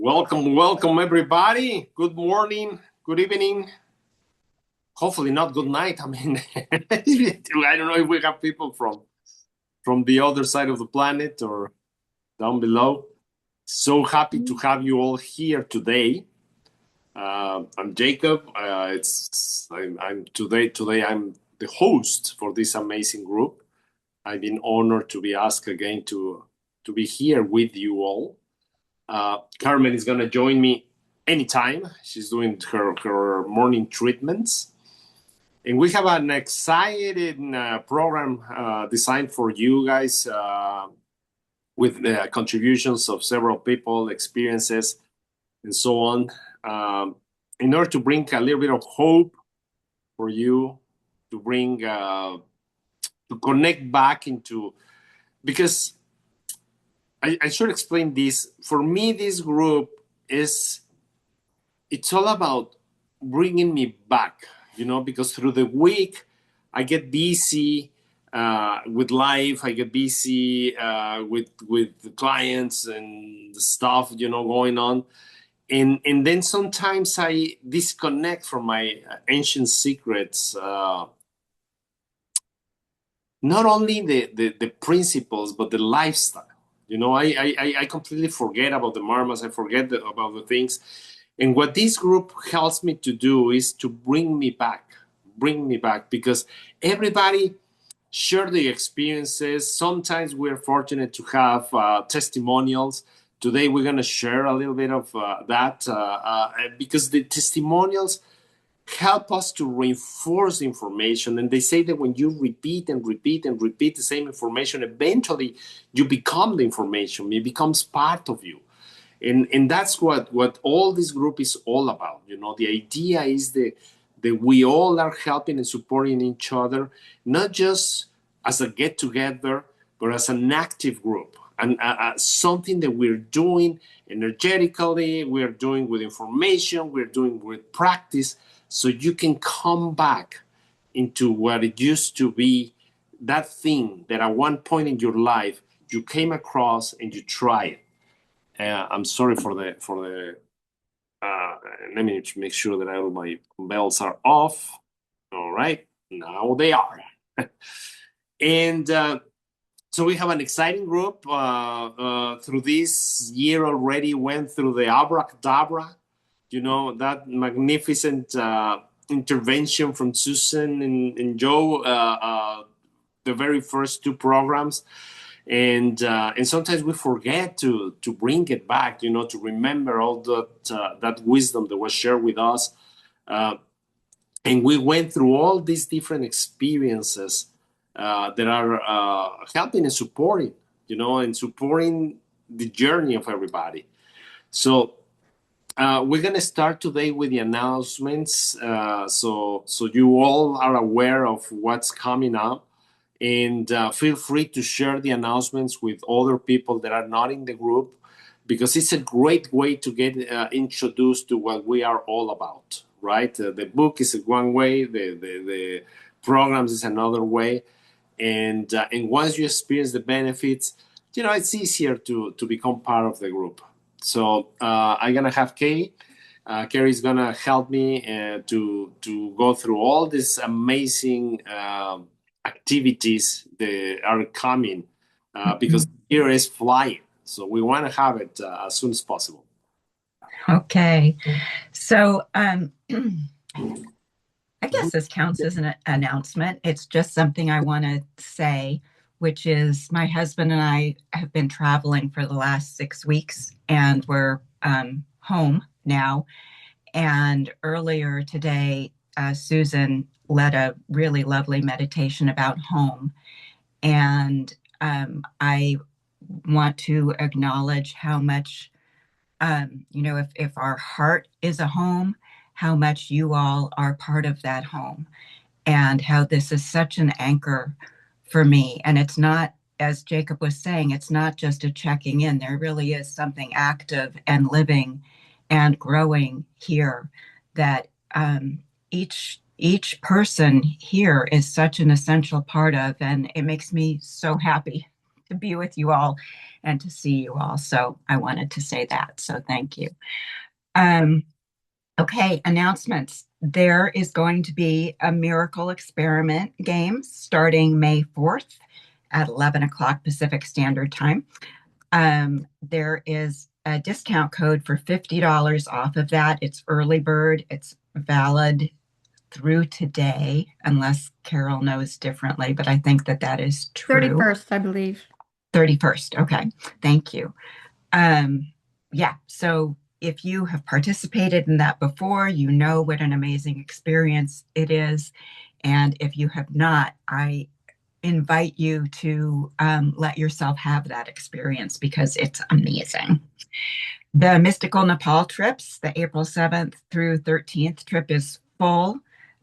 Welcome, everybody. Good morning, good evening. Hopefully not good night. I mean, I don't know if we have people from the other side of the planet or down below. So happy to have you all here today. I'm Jacob. I'm today. I'm the host for this amazing group. I've been honored to be asked again to be here with you all. Carmen is going to join me anytime. She's doing her morning treatments. And we have an exciting program designed for you guys with the contributions of several people, experiences, and so on, in order to bring a little bit of hope for you, to bring, to connect back into, because I should explain this. For me, this group it's all about bringing me back, because through the week, I get busy with life. I get busy with the clients and the stuff, going on. And then sometimes I disconnect from my ancient secrets, not only the principles, but the lifestyle. I completely forget about the marmas. I forget about the things. And what this group helps me to do is to bring me back, because everybody share the experiences. Sometimes we're fortunate to have testimonials. Today, we're going to share a little bit of that because the testimonials help us to reinforce information. And they say that when you repeat and repeat and repeat the same information, eventually you become the information. It becomes part of you. And that's what all this group is all about. The idea is that we all are helping and supporting each other, not just as a get-together, but as an active group. And something that we're doing energetically, we're doing with information, we're doing with practice, so you can come back into what it used to be, that thing that at one point in your life you came across and you try it. I'm sorry for the. Let me make sure that all my bells are off. All right, now they are. And so we have an exciting group through this year already. Went through the abracadabra, that magnificent intervention from Susan and Joe, the very first two programs. And sometimes we forget to bring it back, to remember all that wisdom that was shared with us. And we went through all these different experiences that are helping and supporting, and supporting the journey of everybody. So we're going to start today with the announcements. So you all are aware of what's coming up. And feel free to share the announcements with other people that are not in the group, because it's a great way to get introduced to what we are all about, right? The book is one way, the programs is another way. And once you experience the benefits, it's easier to become part of the group. So I'm going to have Kay. Carrie's going to help me to go through all these amazing activities that are coming because here is flying. So we want to have it as soon as possible. Okay. So I guess this counts as an announcement. It's just something I want to say, which is my husband and I have been traveling for the last 6 weeks, and we're home now. And earlier today, Susan led a really lovely meditation about home. And I want to acknowledge how much, if our heart is a home, how much you all are part of that home, and how this is such an anchor for me. And it's not, as Jacob was saying, it's not just a checking in. There really is something active and living and growing here that each person here is such an essential part of, and it makes me so happy to be with you all. and to see you all. So I wanted to say that. So thank you. Um, okay, announcements. There is going to be a miracle experiment game starting May 4th at 11 o'clock Pacific Standard Time. There is a discount code for $50 off of that. It's early bird. It's valid through today, unless Carol knows differently, but I think that that is true. 31st, I believe. 31st. Okay. Thank you. Yeah. So if you have participated in that before, you know what an amazing experience it is. And if you have not, I invite you to let yourself have that experience because it's amazing. The Mystical Nepal trips, the April 7th through 13th trip is full.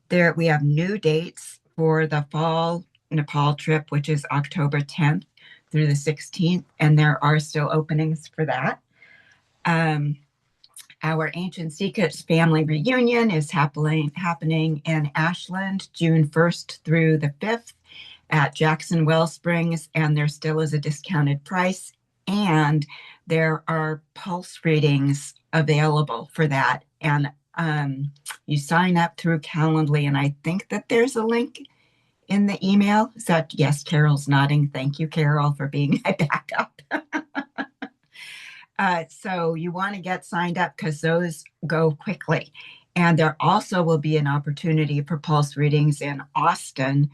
There we have new dates for the fall Nepal trip, which is October 10th through the 16th, and there are still openings for that. Our Ancient Secrets family reunion is happening in Ashland, June 1st through the 5th at Jackson Wellsprings, and there still is a discounted price. And there are pulse readings available for that. And you sign up through Calendly, and I think that there's a link in the email. Is that, yes, Carol's nodding. Thank you, Carol, for being my backup. So you want to get signed up because those go quickly. And there also will be an opportunity for pulse readings in Austin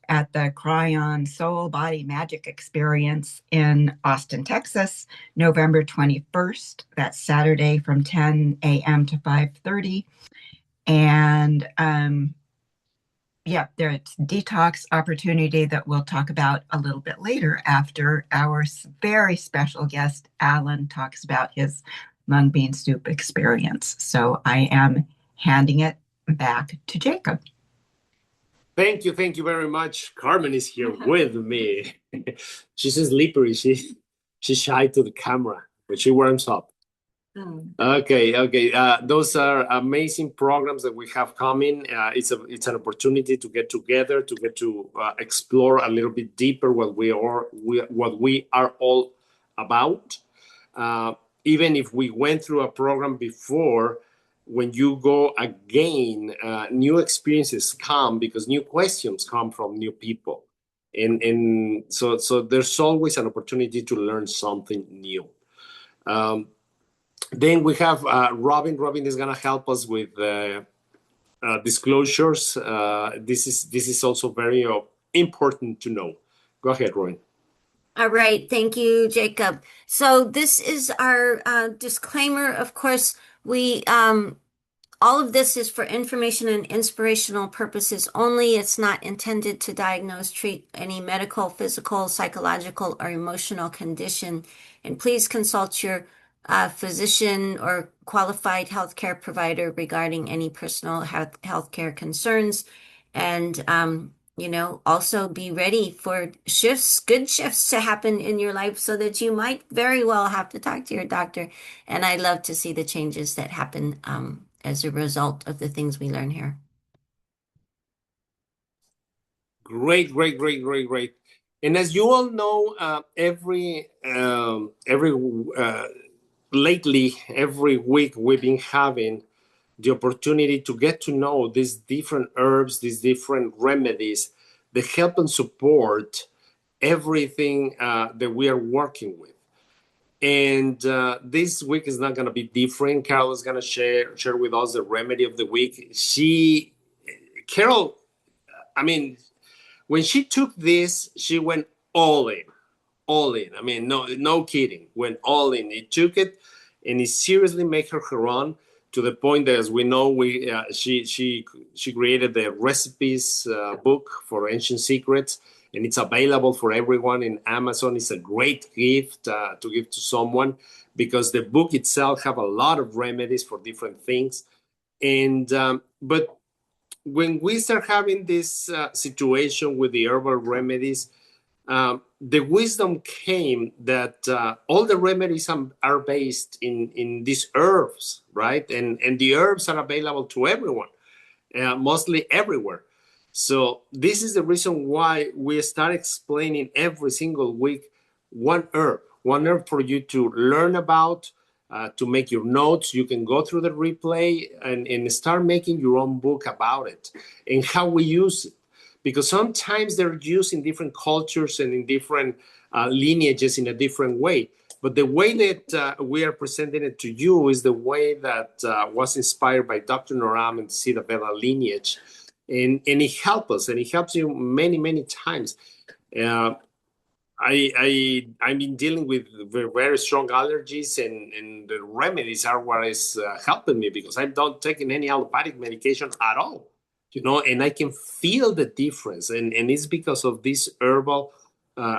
at the Cryon Soul Body Magic Experience in Austin, Texas, November 21st. That's Saturday from 10 a.m. to 5:30. And yeah, there's detox opportunity that we'll talk about a little bit later after our very special guest, Alan, talks about his mung bean soup experience. So I am handing it back to Jacob. Thank you very much. Carmen is here with me. She's slippery. She's shy to the camera, but she warms up. Okay. Those are amazing programs that we have coming. It's an opportunity to get together, to explore a little bit deeper what we are all about. Even if we went through a program before, when you go again, new experiences come because new questions come from new people, and so there's always an opportunity to learn something new. Then we have Robin. Robin is going to help us with disclosures. This is also very important to know. Go ahead, Robin. All right. Thank you, Jacob. So this is our disclaimer. Of course, we all of this is for information and inspirational purposes only. It's not intended to diagnose, treat any medical, physical, psychological, or emotional condition. And please consult your physician or qualified healthcare provider regarding any personal healthcare concerns. And also be ready for good shifts to happen in your life so that you might very well have to talk to your doctor. And I love to see the changes that happen as a result of the things we learn here. Great. And as you all know, lately, every week we've been having the opportunity to get to know these different herbs, these different remedies that help and support everything that we are working with. And this week is not going to be different. Carol is going to share with us the remedy of the week. Carol, I mean, when she took this, she went all in. I mean, no kidding. Went all in. He took it, and it seriously made her own, to the point that, as we know, she created the recipes book for Ancient Secrets, and it's available for everyone in Amazon. It's a great gift to give to someone, because the book itself have a lot of remedies for different things. And but when we start having this situation with the herbal remedies, the wisdom came that all the remedies are based in these herbs, right? And the herbs are available to everyone, mostly everywhere. So this is the reason why we start explaining every single week one herb, wonder for you to learn about, to make your notes. You can go through the replay and start making your own book about it and how we use it. Because sometimes they're used in different cultures and in different lineages in a different way. But the way that we are presenting it to you is the way that was inspired by Dr. Noram and the Sita Veda lineage. And it helps us, and it helps you many, many times. Uh, I've been dealing with very, very strong allergies, and the remedies are what is helping me because I don't taking any allopathic medication at all, and I can feel the difference, and it's because of these herbal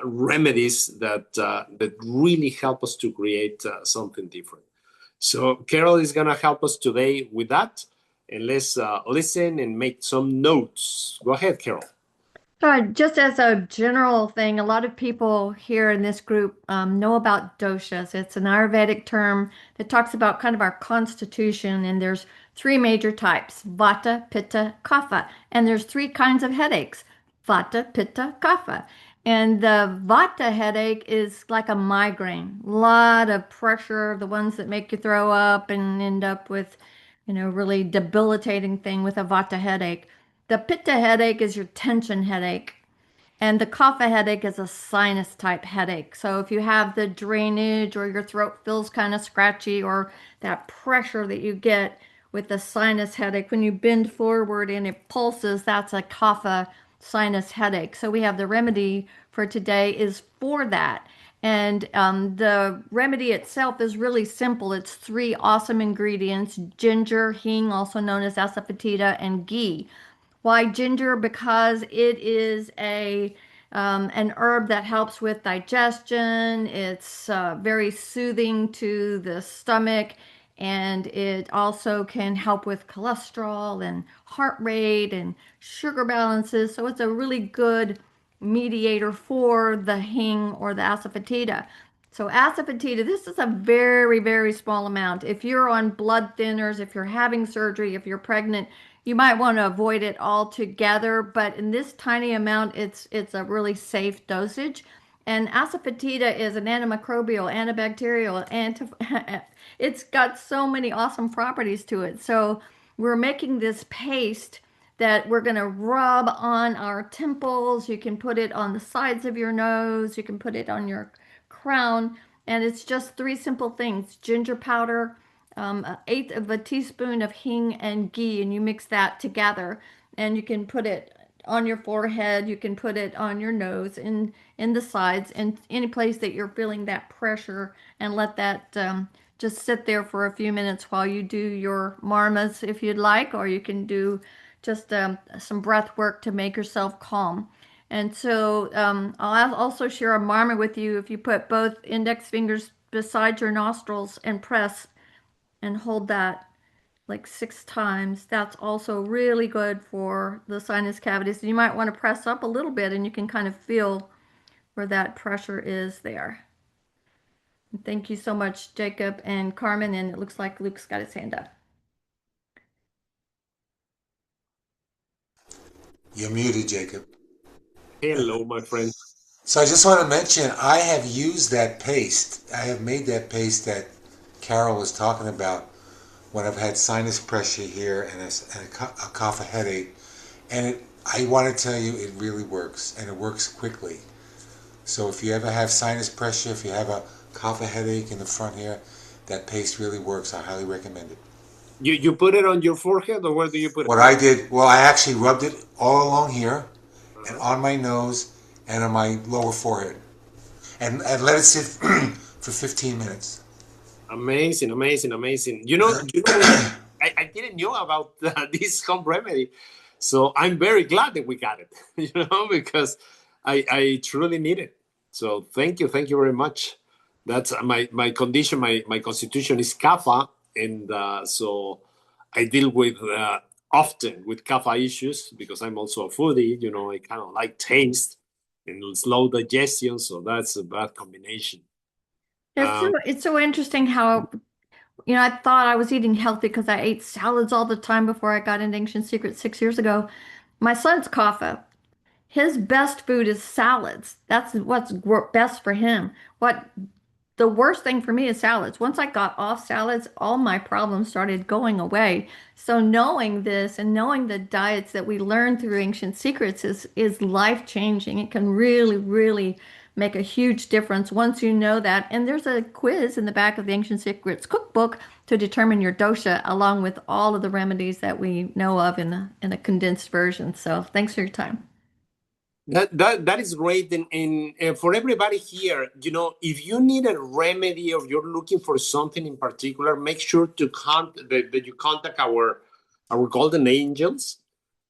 remedies that really help us to create something different. So Carol is gonna help us today with that, and let's listen and make some notes. Go ahead, Carol. Just as a general thing, a lot of people here in this group know about doshas. It's an Ayurvedic term that talks about kind of our constitution, and there's three major types: Vata, Pitta, Kapha. And there's three kinds of headaches: Vata, Pitta, Kapha. And the Vata headache is like a migraine, a lot of pressure, the ones that make you throw up and end up with, really debilitating thing with a Vata headache. The pitta headache is your tension headache, and the kapha headache is a sinus type headache. So if you have the drainage or your throat feels kind of scratchy or that pressure that you get with the sinus headache, when you bend forward and it pulses, that's a kapha sinus headache. So we have the remedy for today is for that. And the remedy itself is really simple. It's three awesome ingredients: ginger, hing, also known as asafoetida, and ghee. Why ginger? Because it is a an herb that helps with digestion. It's very soothing to the stomach, and it also can help with cholesterol and heart rate and sugar balances. So it's a really good mediator for the hing or the asafoetida. So asafoetida, this is a very, very small amount. If you're on blood thinners, if you're having surgery, if you're pregnant, you might want to avoid it altogether. But in this tiny amount, it's a really safe dosage. And asafoetida is an antimicrobial, antibacterial, it's got so many awesome properties to it. So we're making this paste that we're going to rub on our temples. You can put it on the sides of your nose. You can put it on your crown. And it's just three simple things: ginger powder, an eighth of a teaspoon of hing, and ghee. And you mix that together. And you can put it on your forehead. You can put it on your nose, in the sides, and any place that you're feeling that pressure. And let that just sit there for a few minutes while you do your marmas if you'd like, or you can do just some breath work to make yourself calm. And so I'll also share a marma with you. If you put both index fingers beside your nostrils and press and hold that like 6 times, that's also really good for the sinus cavities. You might want to press up a little bit, and you can kind of feel where that pressure is there. Thank you so much, Jacob and Carmen. And it looks like Luke's got his hand up. You're muted, Jacob. Hello, my friend. So I just want to mention, I have used that paste. I have made that paste that Carol was talking about when I've had sinus pressure here and a cough, a headache. And I want to tell you, it really works, and it works quickly. So if you ever have sinus pressure, if you have a cough, a headache in the front here, that paste really works. I highly recommend it. You put it on your forehead, or where do you put it? What I did, well, I actually rubbed it all along here, and on my nose, and on my lower forehead, and let it sit for 15 minutes. Amazing, amazing, amazing. I didn't know about this home remedy, so I'm very glad that we got it. Because I truly need it. So thank you very much. That's my condition. My constitution is kapha, and so I deal with often with kapha issues because I'm also a foodie. I kind of like taste and slow digestion, so that's a bad combination. It's so interesting how, I thought I was eating healthy because I ate salads all the time before I got into Ancient Secrets 6 years ago. My son's kapha. His best food is salads. That's what's best for him. What the worst thing for me is salads. Once I got off salads, all my problems started going away. So knowing this and knowing the diets that we learned through Ancient Secrets is life changing. It can really, really make a huge difference once you know that. And there's a quiz in the back of the Ancient Secrets cookbook to determine your dosha, along with all of the remedies that we know of in a condensed version. So thanks for your time. That is great, and for everybody here, if you need a remedy or you're looking for something in particular, make sure that you contact our golden angels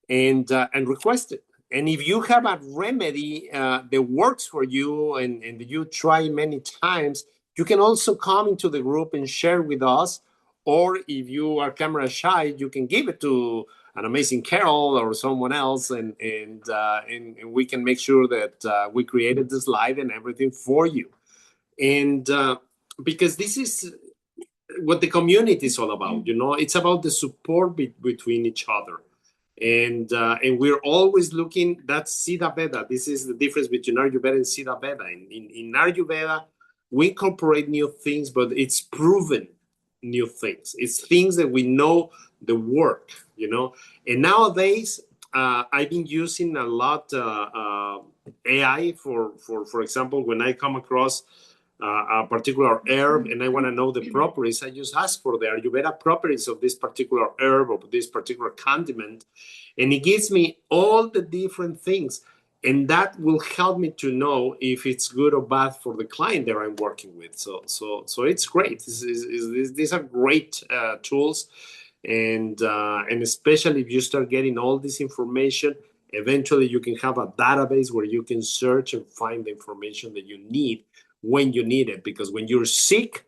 and request it. And if you have a remedy that works for you and you try many times, you can also come into the group and share with us. Or if you are camera shy, you can give it to an amazing Carol or someone else, and we can make sure that we created the slide and everything for you. And because this is what the community is all about, it's about the support between each other. And we're always looking, that's Siddha Veda. This is the difference between Ayurveda and Siddha Veda. In Ayurveda, we incorporate new things, but it's proven new things. It's things that we know the work, And nowadays, I've been using a lot AI for example, when I come across a particular herb and I want to know the properties, I just ask for the Ayurveda properties of this particular herb or this particular condiment, and it gives me all the different things, and that will help me to know if it's good or bad for the client that I'm working with. So it's great. These are great tools, and especially if you start getting all this information, eventually you can have a database where you can search and find the information that you need when you need it. Because when you're sick,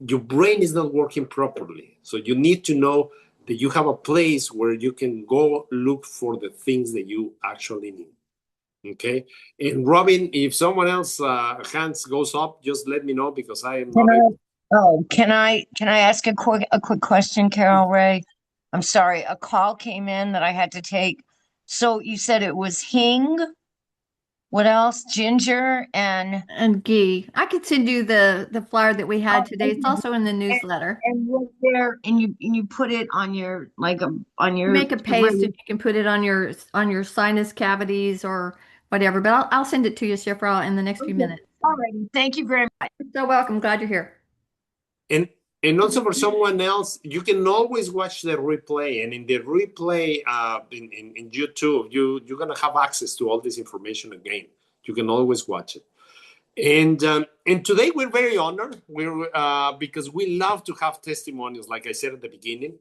your brain is not working properly. So you need to know that you have a place where you can go look for the things that you actually need. Okay. And Robin, if someone else hands goes up, just let me know, because I am not able. Can I ask a quick question, Carol Ray? I'm sorry, a call came in that I had to take. So you said it was hing. What else? Ginger and ghee. I could send you the flyer that we had today. It's also in the newsletter. And what's there? And you put it on your on your make a paste, and you can put it on your sinus cavities or whatever. But I'll send it to you, Shifra, in the next few minutes. All right. Thank you very much. You're so welcome. Glad you're here. And also for someone else, you can always watch the replay. And in the replay in YouTube, you're going to have access to all this information again. You can always watch it. And today we're very honored. Because we love to have testimonials. Like I said at the beginning,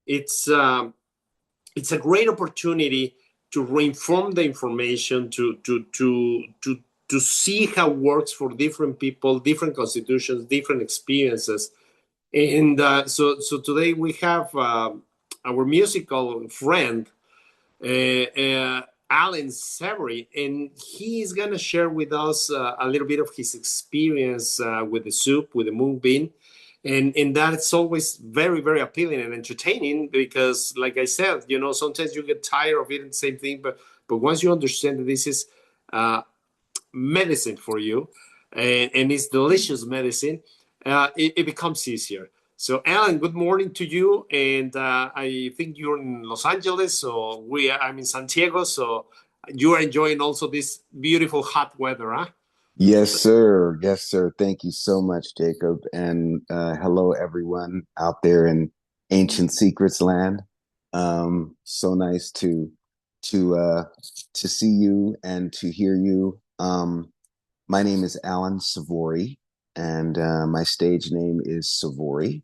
it's a great opportunity to reinform the information, to see how it works for different people, different constitutions, different experiences. And so today we have our musical friend, Alan Savory, and he is going to share with us a little bit of his experience with the soup, with the mung bean. And that's always very, very appealing and entertaining, because, like I said, sometimes you get tired of eating the same thing, but once you understand that this is medicine for you, and it's delicious medicine, it becomes easier. So, Alan, good morning to you. And I think you're in Los Angeles, so I'm in Santiago, so you are enjoying also this beautiful hot weather, huh? Yes, sir. Yes, sir. Thank you so much, Jacob. And hello, everyone out there in Ancient Secrets land. So nice to see you and to hear you. My name is Alan Savory, and my stage name is Savory.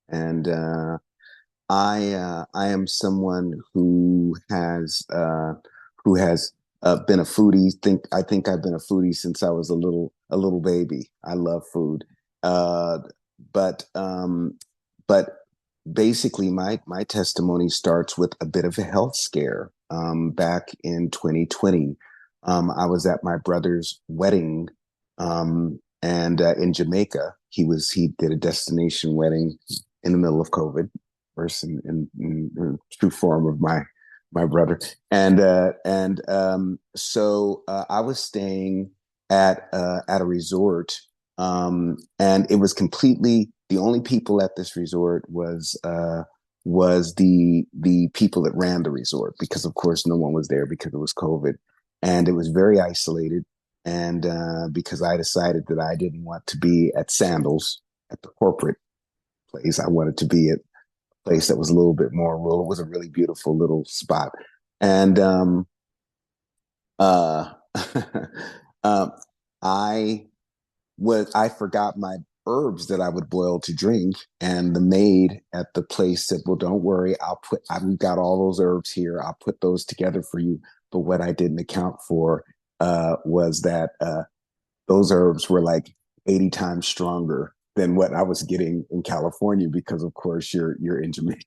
And I am someone who has been a foodie. I think I've been a foodie since I was a little baby. I love food, but basically my testimony starts with a bit of a health scare. Back in 2020, I was at my brother's wedding, and in Jamaica. He did a destination wedding in the middle of COVID, verse in true form of my brother. So I was staying at a resort And it was completely, the only people at this resort was the people that ran the resort, because of course no one was there because it was COVID, and it was very isolated. And because I decided that I didn't want to be at Sandals, at the corporate place, I wanted to be at a place that was a little bit more rural. It was a really beautiful little spot. And uh, um, I I forgot my herbs that I would boil to drink, and the maid at the place said, "Well, don't worry, we've got all those herbs here. I'll put those together for you." But what I didn't account for was that those herbs were like 80 times stronger than what I was getting in California, because of course you're in Jamaica.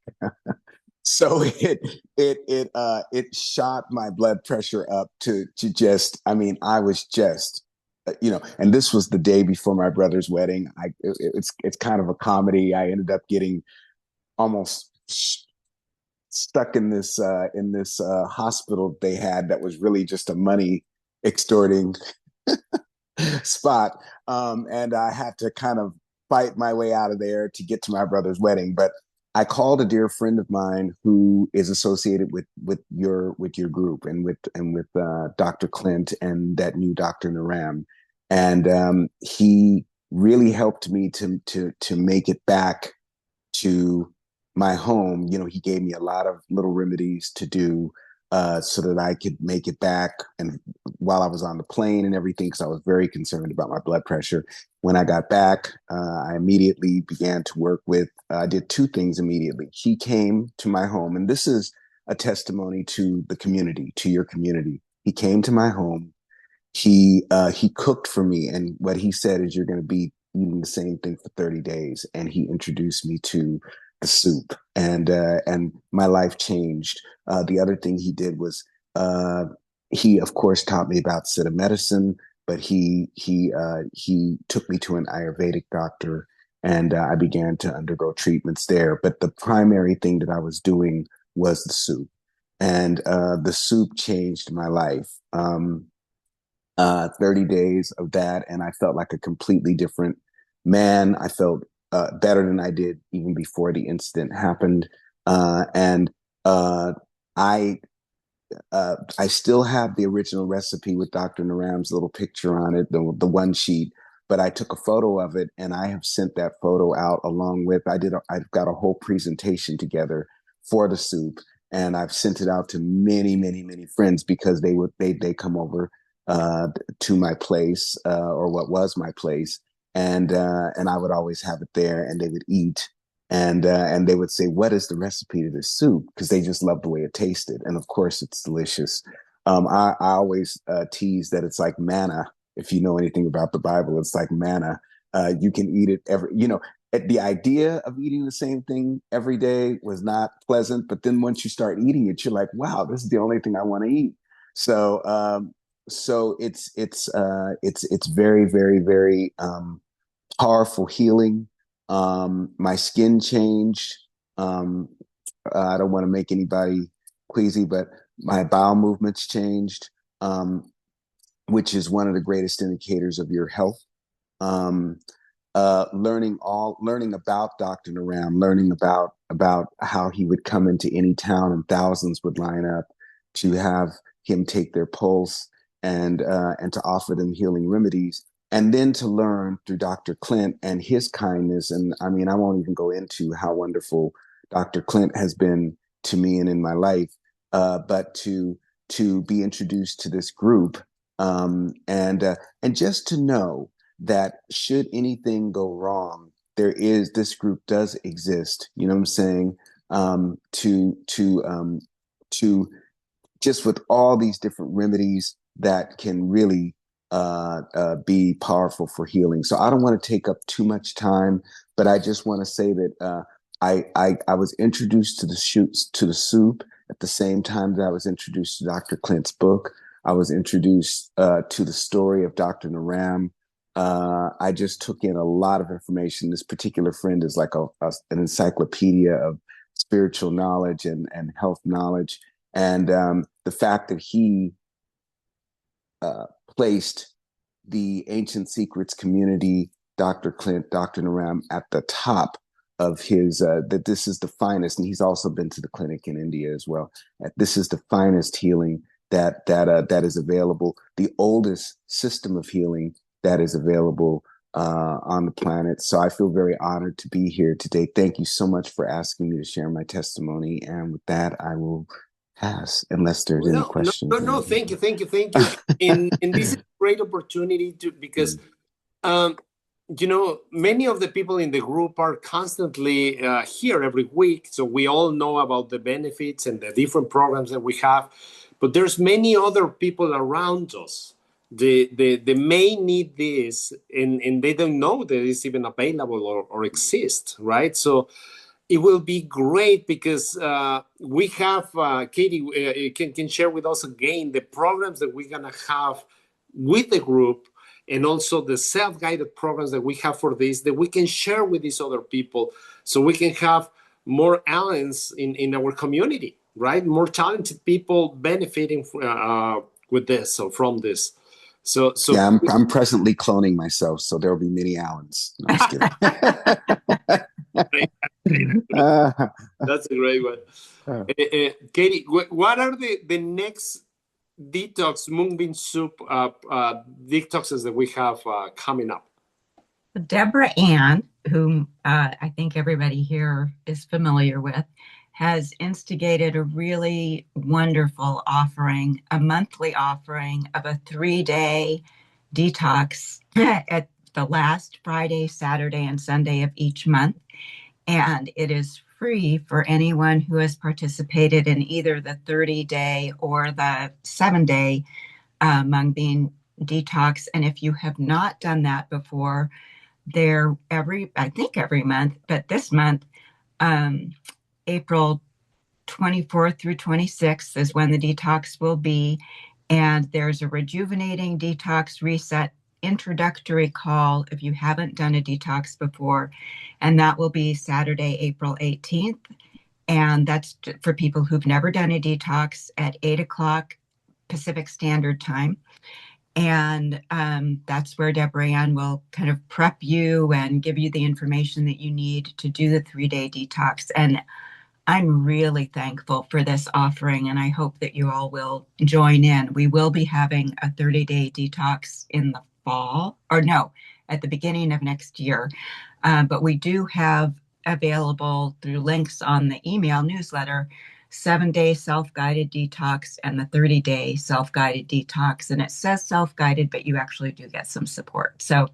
So it shot my blood pressure up to just, I mean, I was just, and this was the day before my brother's wedding. It's kind of a comedy. I ended up getting almost stuck in this hospital they had that was really just a money extorting spot. And I had to kind of fight my way out of there to get to my brother's wedding. But I called a dear friend of mine who is associated with your group, and with Dr. Clint and that new Dr. Naram, and he really helped me to make it back to my home. He gave me a lot of little remedies to do so that I could make it back, and while I was on the plane and everything, because I was very concerned about my blood pressure. When I got back, I immediately began to work with, I did two things immediately. He came to my home, and this is a testimony to the community, to your community. He came to my home. He cooked for me, and what he said is, "You're going to be eating the same thing for 30 days." And he introduced me to the soup, and my life changed. The other thing he did was, he of course taught me about Siddha medicine, but he took me to an Ayurvedic doctor, and I began to undergo treatments there. But the primary thing that I was doing was the soup, and the soup changed my life. 30 days of that, and I felt like a completely different man. I felt better than I did even before the incident happened. And I still have the original recipe with Dr. Naram's little picture on it, the one sheet, but I took a photo of it, and I have sent that photo out along with, I've got a whole presentation together for the soup, and I've sent it out to many, many, many friends, because they come over to my place, or what was my place, and I would always have it there, and they would eat, and they would say, "What is the recipe to this soup?" Because they just loved the way it tasted, and of course, it's delicious. I always tease that it's like manna. If you know anything about the Bible, it's like manna. You can eat it the idea of eating the same thing every day was not pleasant, but then once you start eating it, you're like, "Wow, this is the only thing I want to eat." So it's very, very, very powerful healing. My skin changed. I don't want to make anybody queasy, but my bowel movements changed, which is one of the greatest indicators of your health. Learning about Dr. Naram, learning about how he would come into any town and thousands would line up to have him take their pulse, and to offer them healing remedies, and then to learn through Dr. Clint and his kindness. And I mean, I won't even go into how wonderful Dr. Clint has been to me and in my life, but to be introduced to this group, and just to know that should anything go wrong, this group does exist. You know what I'm saying? To just with all these different remedies that can really be powerful for healing. So I don't want to take up too much time, but I just want to say that I was introduced to the soup at the same time that I was introduced to Dr. Clint's book. I was introduced to the story of Dr. Naram. I just took in a lot of information. This particular friend is like an encyclopedia of spiritual knowledge and health knowledge. And the fact that he placed the Ancient Secrets community Dr. Clint, Dr. Naram at the top of his, that this is the finest, and he's also been to the clinic in India as well. This is the finest healing that is available, the oldest system of healing that is available on the planet. So I feel very honored to be here today. Thank you so much for asking me to share my testimony. And with that, I will pass unless there's any questions. No. Thank you. And this is a great opportunity because, many of the people in the group are constantly here every week. So we all know about the benefits and the different programs that we have, but there's many other people around us. They may need this and they don't know that it's even available or exists, right? So it will be great because we have, Katie can share with us again the programs that we're going to have with the group and also the self-guided programs that we have for this that we can share with these other people so we can have more Allens in our community, right? More talented people benefiting with this, so from this. So yeah, I'm presently cloning myself, so there will be many Allens. No, I'm just kidding. That's a great one. Katie, what are the next detox mung bean soup detoxes that we have coming up? Deborah Ann, whom I think everybody here is familiar with, has instigated a really wonderful offering, a monthly offering of a 3-day detox at the last Friday, Saturday, and Sunday of each month. And it is free for anyone who has participated in either the 30-day or the 7-day mung bean detox. And if you have not done that before, they're every month, but this month, April 24th through 26th is when the detox will be. And there's a rejuvenating detox reset introductory call if you haven't done a detox before. And that will be Saturday, April 18th. And that's for people who've never done a detox at 8 o'clock Pacific Standard Time. And that's where Deborah Ann will kind of prep you and give you the information that you need to do the 3-day detox. And I'm really thankful for this offering, and I hope that you all will join in. We will be having a 30-day detox in the fall, at the beginning of next year. But we do have available through links on the email newsletter 7-day self-guided detox and the 30-day self-guided detox. And it says self-guided, but you actually do get some support. So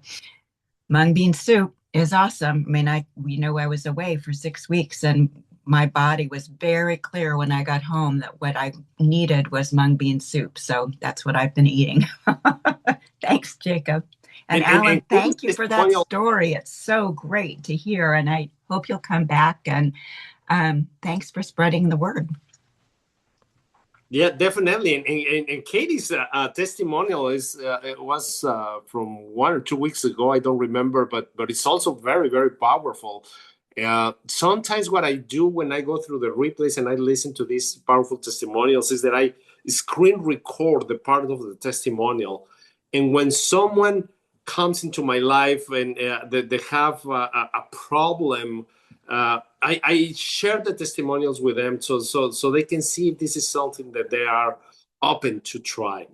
mung bean soup is awesome. I mean, I was away for 6 weeks and my body was very clear when I got home that what I needed was mung bean soup. So that's what I've been eating. Thanks, Jacob. And Alan, thank you for that story. It's so great to hear. And I hope you'll come back, and thanks for spreading the word. Yeah, definitely. And Katie's testimonial was from 1 or 2 weeks ago. I don't remember, but it's also very, very powerful. Sometimes what I do when I go through the replays and I listen to these powerful testimonials is that I screen record the part of the testimonial. And when someone comes into my life and they have a problem, I share the testimonials with them so they can see if this is something that they are open to try.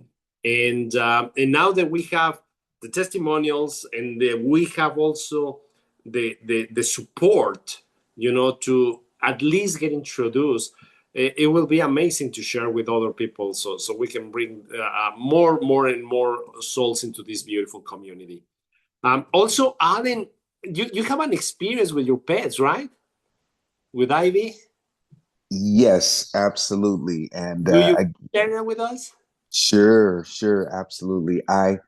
And now that we have the testimonials and we have also the support, to at least get introduced, it will be amazing to share with other people so we can bring more and more souls into this beautiful community. Also, Alan, you have an experience with your pets, right? With Ivy? Yes, absolutely. And do you share that with us? Sure, absolutely. I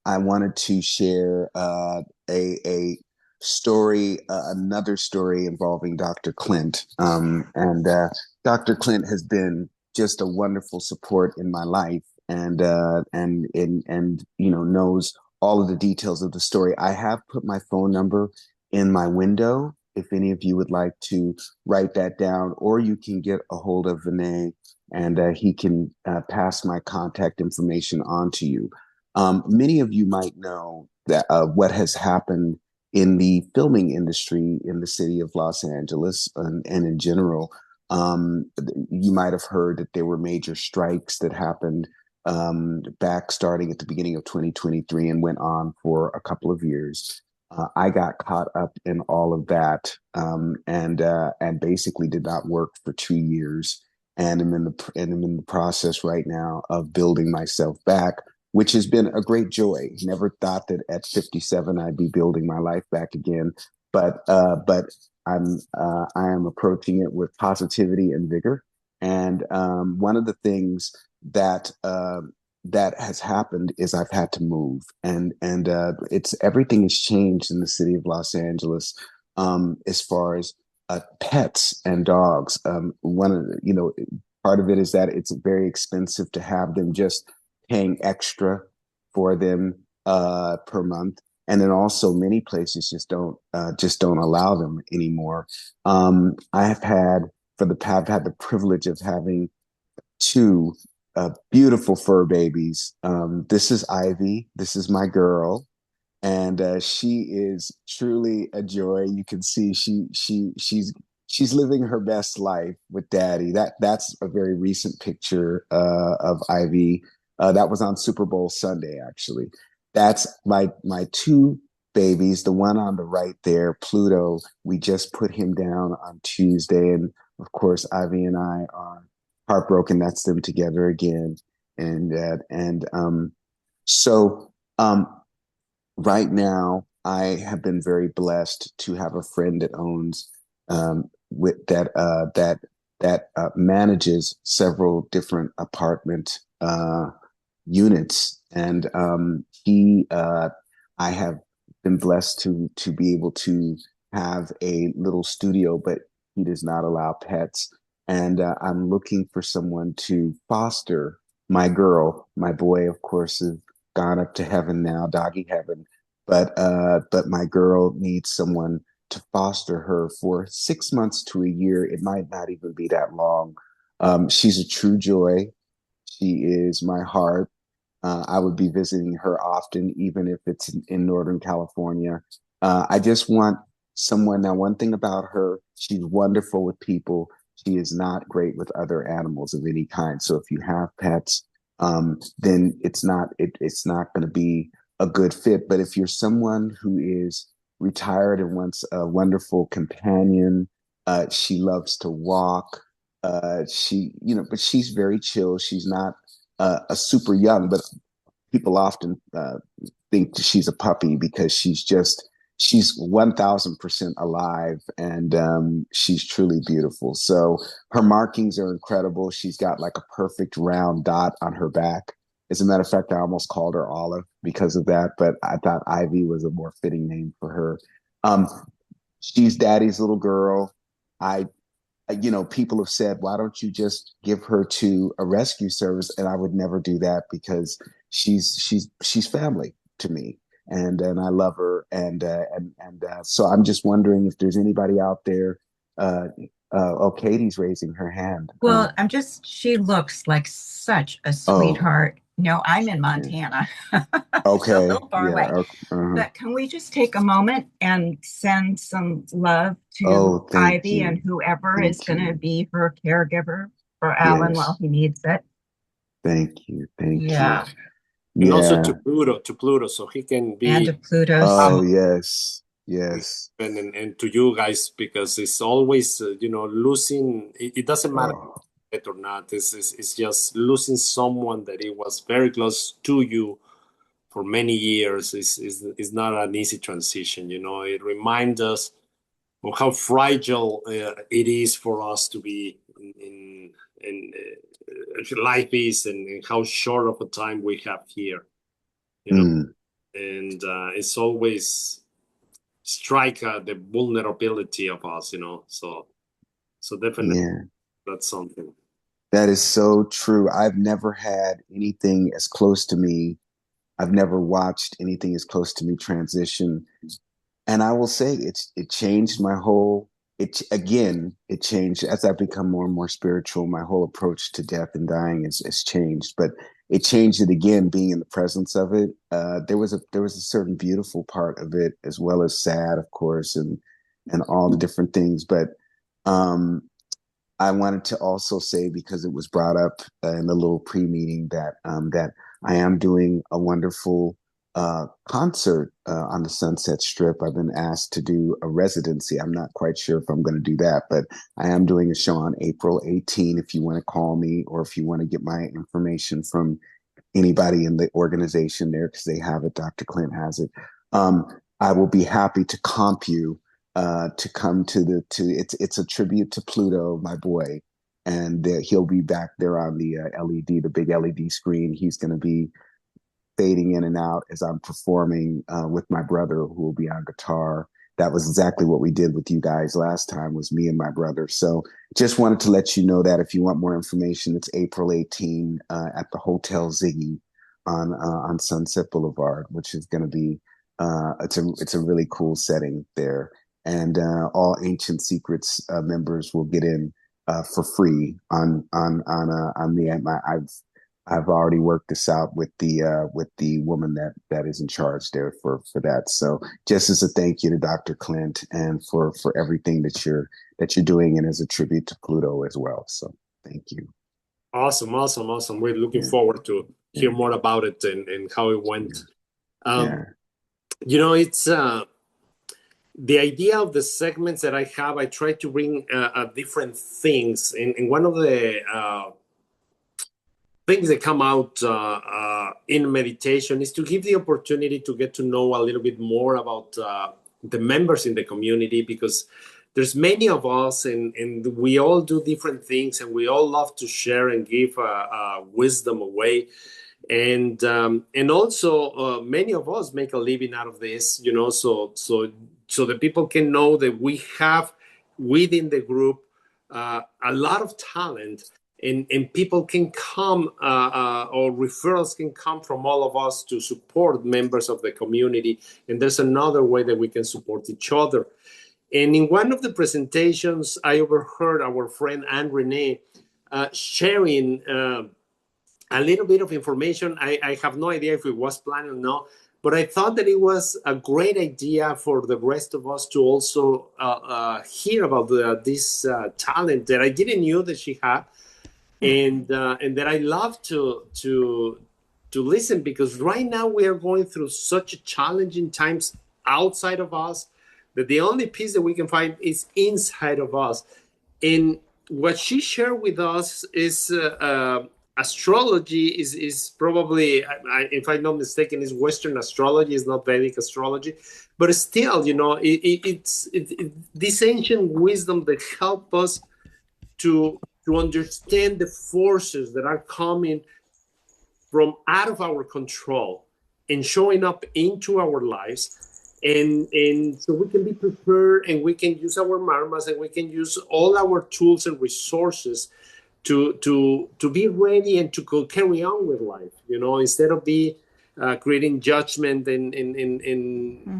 wanted to share a story, another story involving Dr. Clint. And Dr. Clint has been just a wonderful support in my life, and knows all of the details of the story. I have put my phone number in my window if any of you would like to write that down, or you can get a hold of Vinay and he can pass my contact information on to you. Many of you might know that what has happened in the filming industry in the city of Los Angeles and in general. You might have heard that there were major strikes that happened back starting at the beginning of 2023 and went on for a couple of years. I got caught up in all of that and basically did not work for 2 years. And I'm in the process right now of building myself back, which has been a great joy. Never thought that at 57 I'd be building my life back again, but I am approaching it with positivity and vigor. And one of the things that that has happened is I've had to move, and it's everything has changed in the city of Los Angeles as far as pets and dogs. One of the, part of it is that it's very expensive to have them, just paying extra for them per month. And then also many places just don't allow them anymore. I've had the privilege of having two beautiful fur babies. This is Ivy. This is my girl, and she is truly a joy. You can see she's living her best life with Daddy. That's a very recent picture of Ivy. That was on Super Bowl Sunday, actually. That's my two babies. The one on the right there, Pluto. We just put him down on Tuesday, and of course, Ivy and I are heartbroken. That's them together again, so right now I have been very blessed to have a friend that owns with that manages several different apartment units, and I have been blessed to be able to have a little studio, but he does not allow pets, and I'm looking for someone to foster my girl. My boy, of course, has gone up to heaven now, doggy heaven, but my girl needs someone to foster her for 6 months to a year. It might not even be that long. She's a true joy. She is my heart. I would be visiting her often, even if it's in Northern California. I just want someone. Now, one thing about her, she's wonderful with people. She is not great with other animals of any kind. So if you have pets, then it's not going to be a good fit. But if you're someone who is retired and wants a wonderful companion, she loves to walk. But she's very chill. She's not a super young, but people often think she's a puppy because she's 1000% alive, and she's truly beautiful. So her markings are incredible. She's got like a perfect round dot on her back. As a matter of fact, I almost called her Olive because of that, but I thought Ivy was a more fitting name for her. She's Daddy's little girl. People have said, why don't you just give her to a rescue service? And I would never do that because she's family to me, and I love her, and so I'm just wondering if there's anybody out there. Katie's raising her hand. Well, she looks like such a sweetheart. No, I'm in Montana. Okay. So a little far away. Okay. But can we just take a moment and send some love to Ivy you. and whoever is going to be her caregiver for Alan while he needs it? Thank you. Yeah. And also to Pluto, so he can be. And to Pluto. Oh, yes. And to you guys, because it's always, losing. It doesn't matter it or not. It's just losing someone that it was very close to you for many years is not an easy transition. It reminds us of how fragile it is for us to be in life is, and how short of a time we have here. And it's always strike the vulnerability of us. So definitely that's something. That is so true. I've never had anything as close to me. I've never watched anything as close to me transition. And I will say it changed my whole, it changed as I've become more and more spiritual. My whole approach to death and dying has changed, but it changed it again, being in the presence of it. There was a certain beautiful part of it, as well as sad, of course, and all the different things. But um, I wanted to also say, because it was brought up in the little pre-meeting, that I am doing a wonderful concert on the Sunset Strip. I've been asked to do a residency. I'm not quite sure if I'm going to do that, but I am doing a show on April 18. If you want to call me, or if you want to get my information from anybody in the organization there, because they have it, Dr. Clint has it. I will be happy to comp you to come to it's a tribute to Pluto, my boy, and he'll be back there on the LED, the big LED screen. He's going to be fading in and out as I'm performing with my brother, who will be on guitar. That was exactly what we did with you guys last time, was me and my brother. So just wanted to let you know that if you want more information, it's April 18 at the Hotel Ziggy on Sunset Boulevard, which is going to be it's a really cool setting there. And all Ancient Secrets members will get in for free on the I've already worked this out with the woman that is in charge there for that. So just as a thank you to Dr. Clint, and for everything that you're doing, and as a tribute to Pluto as well. So thank you. Awesome. We're looking forward to hear more about it and how it went. It's the idea of the segments that I have. I try to bring different things, and one of the things that come out in meditation is to give the opportunity to get to know a little bit more about the members in the community, because there's many of us, and we all do different things, and we all love to share and give wisdom away. And also many of us make a living out of this, so that people can know that we have within the group a lot of talent, and people can come or referrals can come from all of us to support members of the community. And there's another way that we can support each other. And in one of the presentations, I overheard our friend Anne Renee sharing a little bit of information. I have no idea if it was planned or not, but I thought that it was a great idea for the rest of us to also hear about this talent that I didn't know that she had, and that I love to listen, because right now we are going through such challenging times outside of us that the only peace that we can find is inside of us. And what she shared with us is astrology is probably, if I'm not mistaken, is Western astrology, is not Vedic astrology, but still, it's this ancient wisdom that help us to understand the forces that are coming from out of our control and showing up into our lives. And so we can be prepared, and we can use our marmas, and we can use all our tools and resources to be ready and to carry on with life, instead of creating judgment and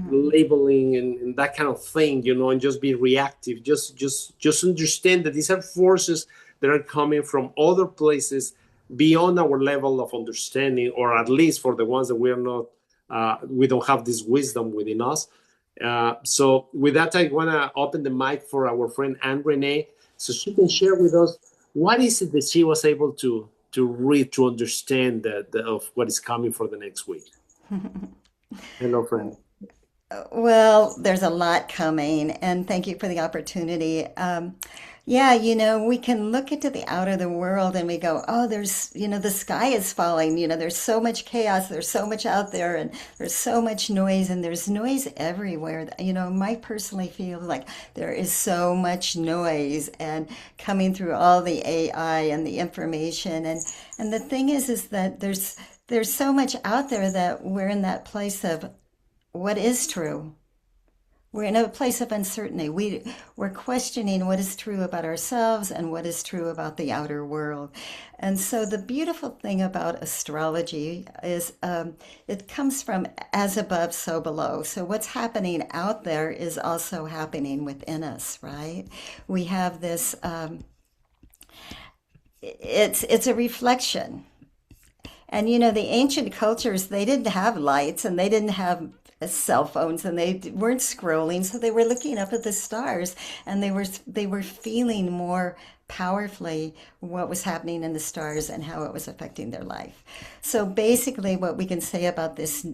labeling and that kind of thing, and just be reactive. Just understand that these are forces that are coming from other places beyond our level of understanding, or at least for the ones that we are not, we don't have this wisdom within us. So with that, I want to open the mic for our friend Anne Renee, so she can share with us what is it that she was able to read, to understand of what is coming for the next week. Hello, friend. Well, there's a lot coming, and thank you for the opportunity. We can look into the outer the world and we go, oh, there's, the sky is falling, there's so much chaos, there's so much out there, and there's so much noise, and there's noise everywhere. I personally feel like there is so much noise and coming through all the AI and the information. And the thing is that there's so much out there that we're in that place of what is true. We're in a place of uncertainty. We're questioning what is true about ourselves and what is true about the outer world. And so the beautiful thing about astrology is it comes from as above, so below. So what's happening out there is also happening within us, right? We have this, it's a reflection. And the ancient cultures, they didn't have lights and they didn't have cell phones and they weren't scrolling, so they were looking up at the stars and they were feeling more powerfully what was happening in the stars and how it was affecting their life. So basically, what we can say about this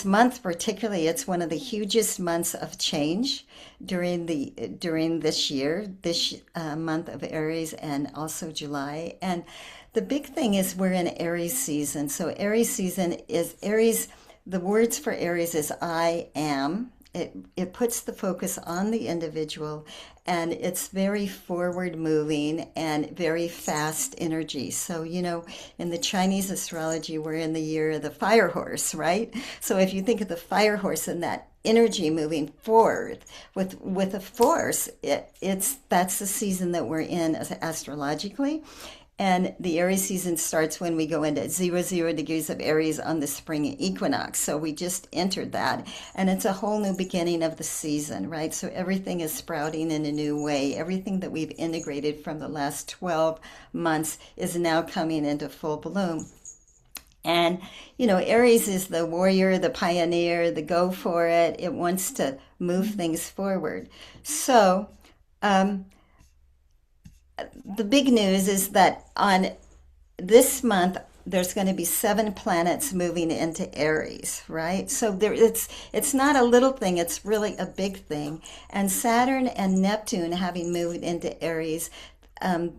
month particularly, it's one of the hugest months of change during this year, this month of Aries, and also July. And the big thing is we're in Aries season. So Aries season is Aries. The words for Aries is I am. It puts the focus on the individual, and it's very forward moving and very fast energy. So, in the Chinese astrology, we're in the year of the fire horse, right? So if you think of the fire horse and that energy moving forward with a force, that's the season that we're in astrologically. And the Aries season starts when we go into 00 degrees of Aries on the spring equinox. So we just entered that. And it's a whole new beginning of the season, right? So everything is sprouting in a new way. Everything that we've integrated from the last 12 months is now coming into full bloom. And, Aries is the warrior, the pioneer, the go for it. It wants to move things forward. So, the big news is that on this month, there's going to be 7 planets moving into Aries, right? So it's not a little thing, it's really a big thing. And Saturn and Neptune having moved into Aries,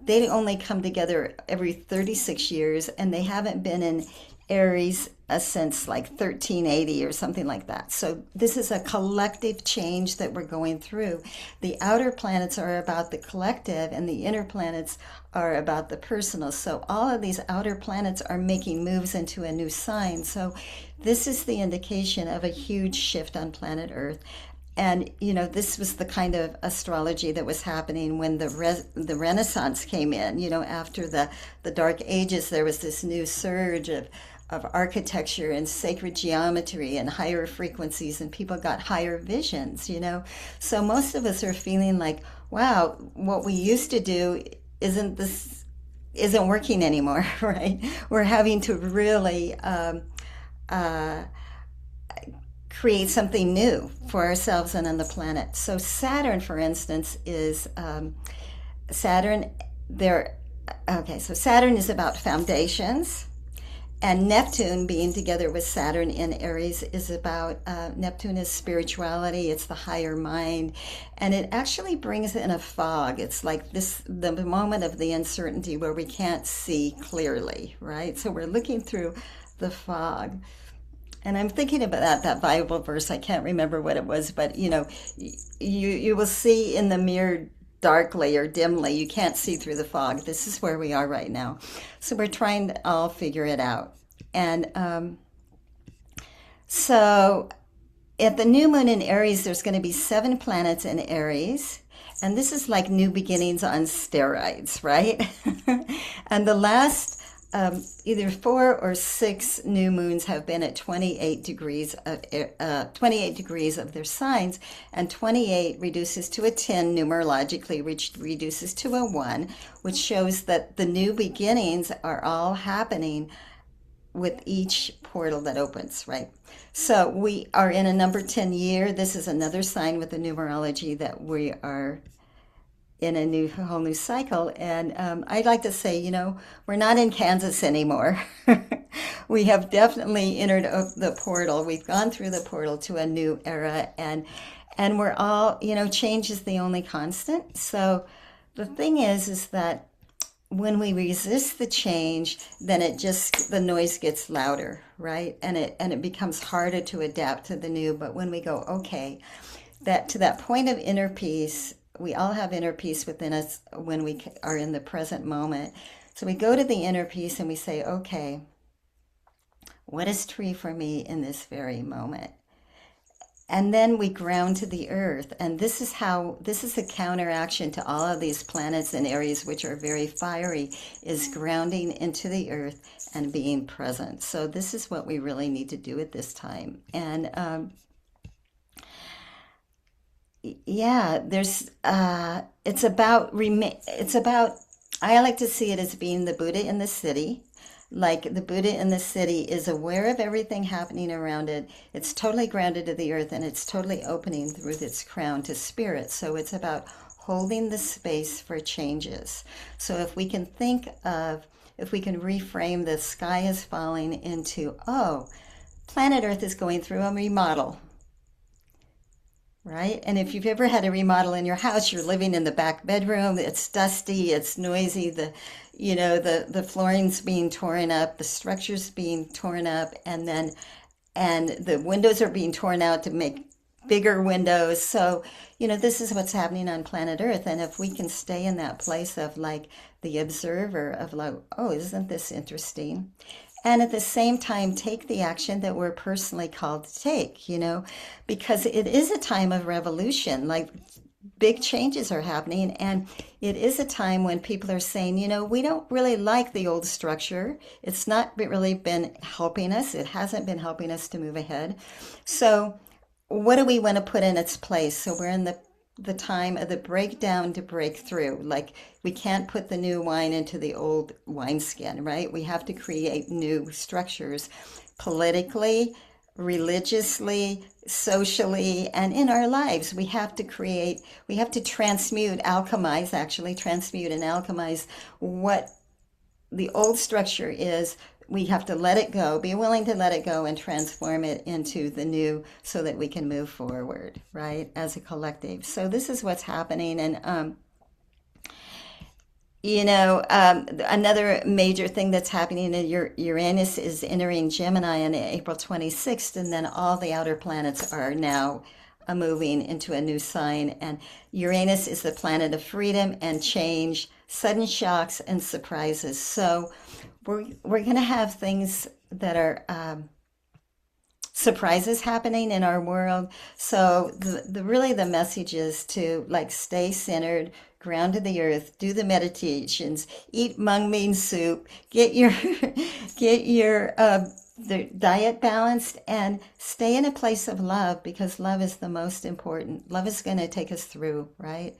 they only come together every 36 years, and they haven't been in Aries since like 1380 or something like that. So this is a collective change that we're going through. The outer planets are about the collective and the inner planets are about the personal. So all of these outer planets are making moves into a new sign. So this is the indication of a huge shift on planet Earth. And, this was the kind of astrology that was happening when the Renaissance came in. After the Dark Ages, there was this new surge of architecture and sacred geometry and higher frequencies, and people got higher visions, So most of us are feeling like, wow, what we used to do isn't working anymore, right? We're having to really create something new for ourselves and on the planet. So Saturn, for instance, is Saturn. So Saturn is about foundations. And Neptune being together with Saturn in Aries is about, Neptune is spirituality, it's the higher mind, and it actually brings in a fog. It's like the moment of the uncertainty where we can't see clearly, right? So we're looking through the fog. And I'm thinking about that Bible verse, I can't remember what it was, but you will see in the mirror darkly or dimly. You can't see through the fog. This is where we are right now. So we're trying to all figure it out. And so at the new moon in Aries, there's going to be 7 planets in Aries. And this is like new beginnings on steroids, right? And the last either 4 or 6 new moons have been at 28 degrees of their signs, and 28 reduces to a 10 numerologically, which reduces to a 1, which shows that the new beginnings are all happening with each portal that opens, right? So we are in a number 10 year. This is another sign with the numerology that we are in a whole new cycle. And I'd like to say, we're not in Kansas anymore. We have definitely entered the portal. We've gone through the portal to a new era, and we're all, change is the only constant. So the thing is that when we resist the change, then the noise gets louder, right? And it becomes harder to adapt to the new. But when we go, okay, to that point of inner peace, we all have inner peace within us when we are in the present moment. So we go to the inner peace and we say, okay, what is true for me in this very moment? And then we ground to the earth. And this is a counteraction to all of these planets and Aries, which are very fiery, is grounding into the earth and being present. So this is what we really need to do at this time. And it's about, I like to see it as being the Buddha in the city, Like the Buddha in the city is aware of everything happening around it. It's totally grounded to the earth and it's totally opening through its crown to spirit. So it's about holding the space for changes. So if we can if we can reframe the sky is falling into, oh, planet Earth is going through a remodel, right? And if you've ever had a remodel in your house, you're living in the back bedroom, it's dusty, it's noisy, the flooring's being torn up, the structure's being torn up, and the windows are being torn out to make bigger windows. So, this is what's happening on planet Earth. And if we can stay in that place of like the observer of like, oh, isn't this interesting? And at the same time, take the action that we're personally called to take, because it is a time of revolution. Like big changes are happening. And it is a time when people are saying, we don't really like the old structure. It's not really been helping us. It hasn't been helping us to move ahead. So what do we want to put in its place? So we're in the time of the breakdown to breakthrough. Like we can't put the new wine into the old wineskin, right? We have to create new structures politically, religiously, socially, and in our lives. We have to transmute and alchemize what the old structure is. We have to let it go, be willing to let it go and transform it into the new so that we can move forward, right, as a collective. So this is what's happening. And, another major thing that's happening in Uranus is entering Gemini on April 26th, and then all the outer planets are now moving into a new sign. And Uranus is the planet of freedom and change, sudden shocks and surprises. So we're going to have things that are surprises happening in our world. So the message is to like stay centered, ground to the earth, do the meditations, eat mung bean soup, get your the diet balanced, and stay in a place of love, because love is the most important. Love is going to take us through, right?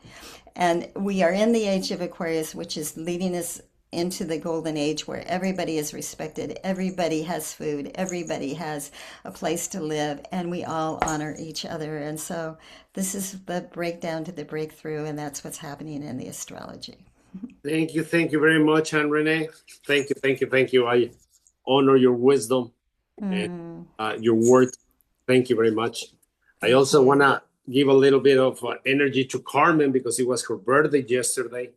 And we are in the age of Aquarius, which is leading us into the golden age where everybody is respected, everybody has food, everybody has a place to live, and we all honor each other. And so this is the breakdown to the breakthrough, and that's what's happening in the astrology. Thank you very much, Anne Renee. Thank you. I honor your wisdom and your words. Thank you very much. I also want to give a little bit of energy to Carmen, because it was her birthday yesterday.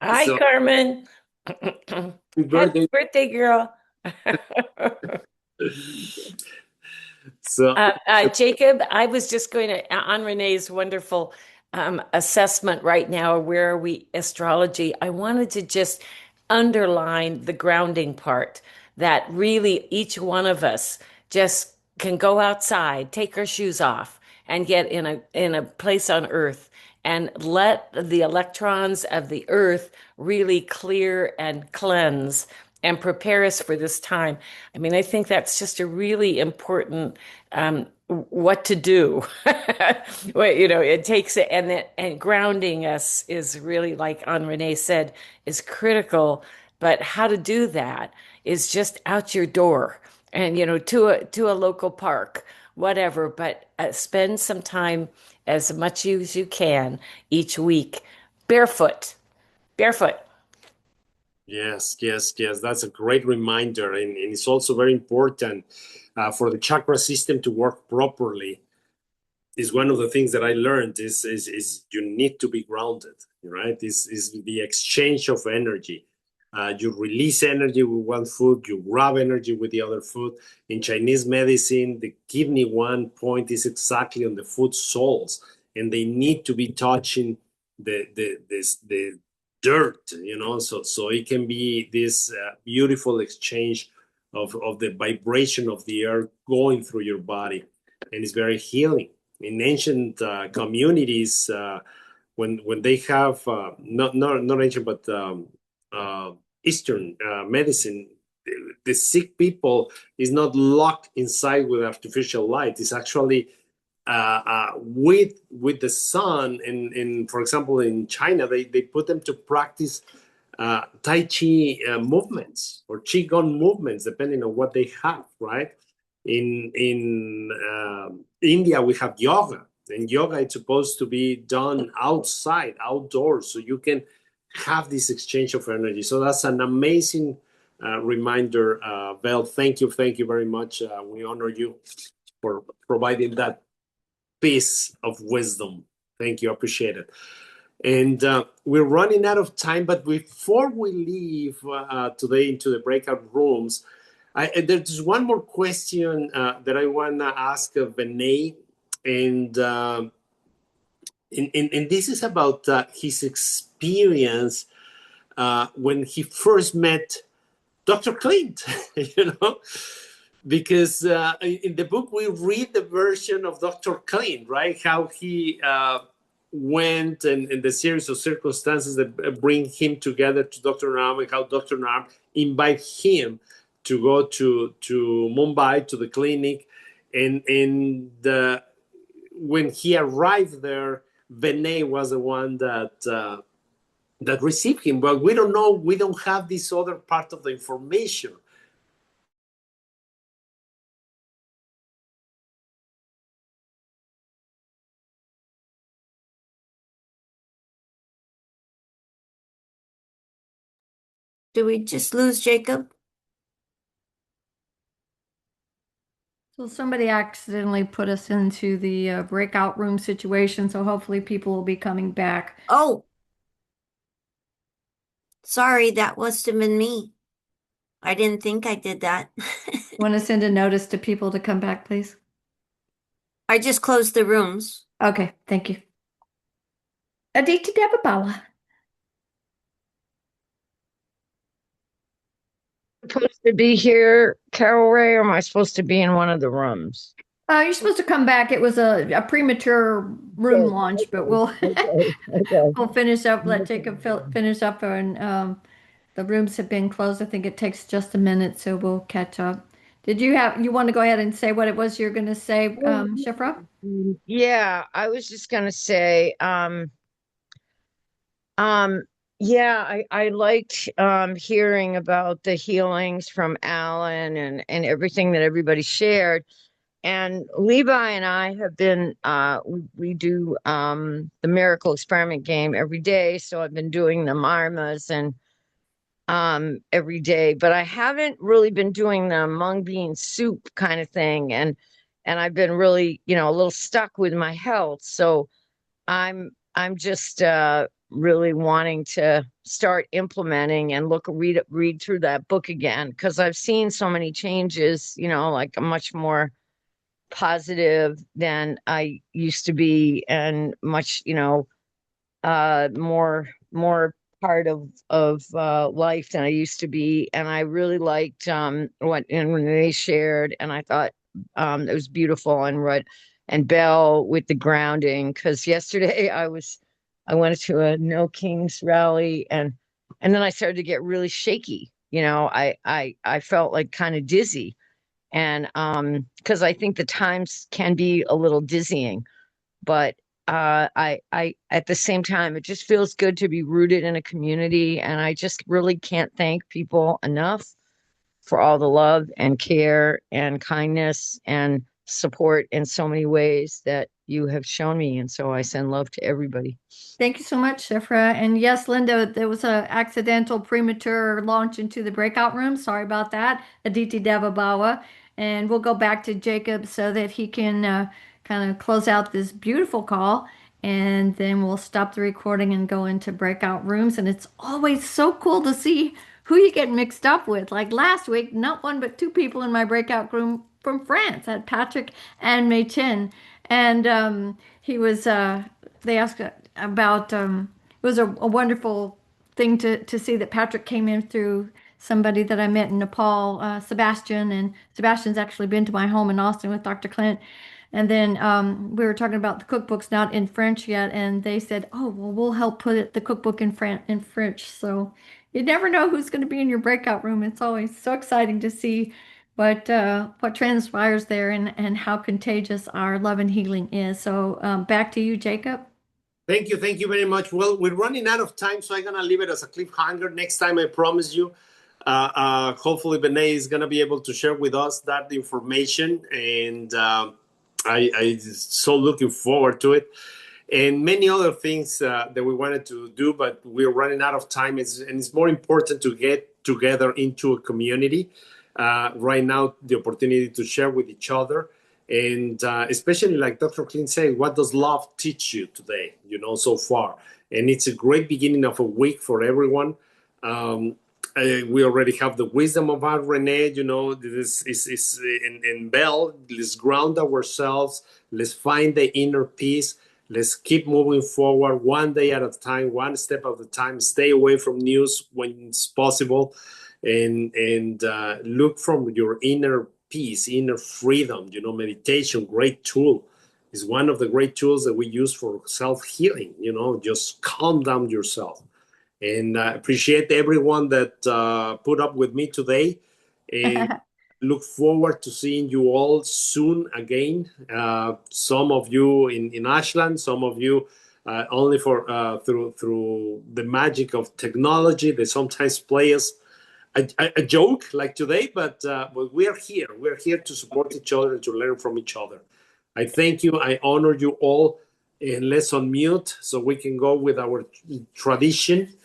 Hi, Carmen. Happy birthday, girl. So, Jacob, I was just going to, on Renee's wonderful assessment right now, where are we astrology, I wanted to just underline the grounding part, that really each one of us just can go outside, take our shoes off, and get in a place on Earth, and let the electrons of the earth really clear and cleanse and prepare us for this time. I mean, I think that's just a really important what to do. Well, it takes it, and grounding us is really, like Anne Renee said, is critical. But how to do that is just out your door and to a local park, whatever, but spend some time, as much as you can each week, barefoot. Yes. That's a great reminder. And it's also very important for the chakra system to work properly. Is one of the things that I learned is you need to be grounded, right? This is the exchange of energy. You release energy with one foot, you grab energy with the other foot. In Chinese medicine, the kidney one point is exactly on the foot soles, and they need to be touching the dirt, so it can be this beautiful exchange of the vibration of the earth going through your body, and it's very healing. In ancient communities, when they have not ancient but Eastern medicine, the sick people is not locked inside with artificial light. It's actually with the sun. And for example, in China, they put them to practice Tai Chi movements or Qigong movements, depending on what they have, right? In India, we have yoga, and yoga is supposed to be done outside, outdoors, so you can have this exchange of energy. So that's an amazing reminder, Val. Thank you very much. We honor you for providing that piece of wisdom. Thank you, appreciate it. And we're running out of time, but before we leave today into the breakout rooms, there's one more question that I want to ask Vinay, and this is about his experience when he first met Dr. Clint, because in the book we read the version of Dr. Clint, right? How he went and the series of circumstances that bring him together to Dr. Naam, and how Dr. Naam invite him to go to Mumbai to the clinic, and when he arrived there, Vinay was the one that received him, but we don't know. We don't have this other part of the information. Do we just lose Jacob? So somebody accidentally put us into the breakout room situation, so hopefully people will be coming back. Oh, sorry, that must have been me. I didn't think I did that. Want to send a notice to people to come back, please? I just closed the rooms. Okay, thank you. Aditi Devabawa. Supposed to be here, Carol Ray, or am I supposed to be in one of the rooms? You're supposed to come back. It was a premature room launch, but we'll we'll finish up. Let Jacob finish up, and the rooms have been closed. I think it takes just a minute, so we'll catch up. Did you want to go ahead and say what it was you're going to say, Shifra? Yeah, I was just gonna say, yeah, I liked hearing about the healings from Alan and everything that everybody shared. And Levi and I have been we do the miracle experiment game every day. So I've been doing the marmas and every day, but I haven't really been doing the mung bean soup kind of thing. And I've been really, a little stuck with my health. So I'm just really wanting to start implementing and read through that book again, because I've seen so many changes, like a much more positive than I used to be, and much, more part of life than I used to be. And I really liked when they shared, and I thought it was beautiful. And Belle with the grounding, because yesterday I went to a No Kings rally, and then I started to get really shaky. I felt like kind of dizzy, and because I think the times can be a little dizzying, but I at the same time, it just feels good to be rooted in a community, and I just really can't thank people enough for all the love and care and kindness and support in so many ways that you have shown me. And so I send love to everybody. Thank you so much, Shifra. And yes, Linda, there was an accidental premature launch into the breakout room. Sorry about that, Aditi Devabawa. And we'll go back to Jacob so that he can kind of close out this beautiful call. And then we'll stop the recording and go into breakout rooms. And it's always so cool to see who you get mixed up with. Like last week, not one but two people in my breakout room from France. I had Patrick and Mei Chin. And he was, they asked about, it was a wonderful thing to see that Patrick came in through somebody that I met in Nepal, Sebastian. And Sebastian's actually been to my home in Austin with Dr. Clint. And then we were talking about the cookbooks not in French yet, and they said, "Oh, well, we'll help put the cookbook in French." So you never know who's going to be in your breakout room. It's always so exciting to see what transpires there and how contagious our love and healing is. So back to you, Jacob. Thank you very much. Well, we're running out of time, so I'm gonna leave it as a cliffhanger. Next time, I promise you. Hopefully, Vinay is gonna be able to share with us that information, and I so looking forward to it. And many other things that we wanted to do, but we're running out of time. And it's more important to get together into a community. Right now, the opportunity to share with each other. And especially like Dr. Clint said, what does love teach you today, so far? And it's a great beginning of a week for everyone. We already have the wisdom about Renee, this is in Bell. Let's ground ourselves. Let's find the inner peace. Let's keep moving forward one day at a time, one step at a time. Stay away from news when it's possible, and look from your inner peace, inner freedom. Meditation, great tool, is one of the great tools that we use for self-healing. Just calm down yourself. And appreciate everyone that put up with me today. And look forward to seeing you all soon again. Some of you in Ashland, some of you only for through the magic of technology. They sometimes play us a joke like today, but we are here. We're here to support each other and to learn from each other. I thank you. I honor you all. And let's unmute so we can go with our tradition.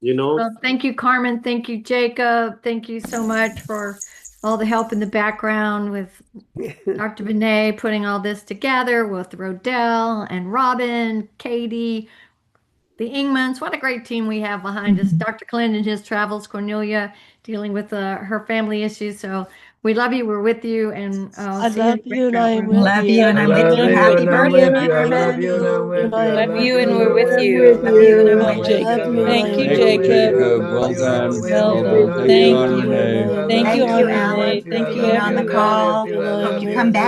Well, thank you, Carmen. Thank you, Jacob. Thank you so much for all the help in the background with Dr. Vinay putting all this together with Rodell and Robin, Katie, the Ingmans. What a great team we have behind us. Dr. Clint and his travels, Cornelia dealing with her family issues. So we love you. We're with you. And I love you and I'm with Love you. you and I'm with you. Happy birthday, Carmen. Love you and we're with you. Love you and I'm with you. Love you and Thank I'm you, with Jacob. Well done. Well done. Thank you, Thank Aunt you. Renee. Thank you, Thank you, Aunt Alan, Renee. for Thank you, being on the everybody. call. Hope you come back.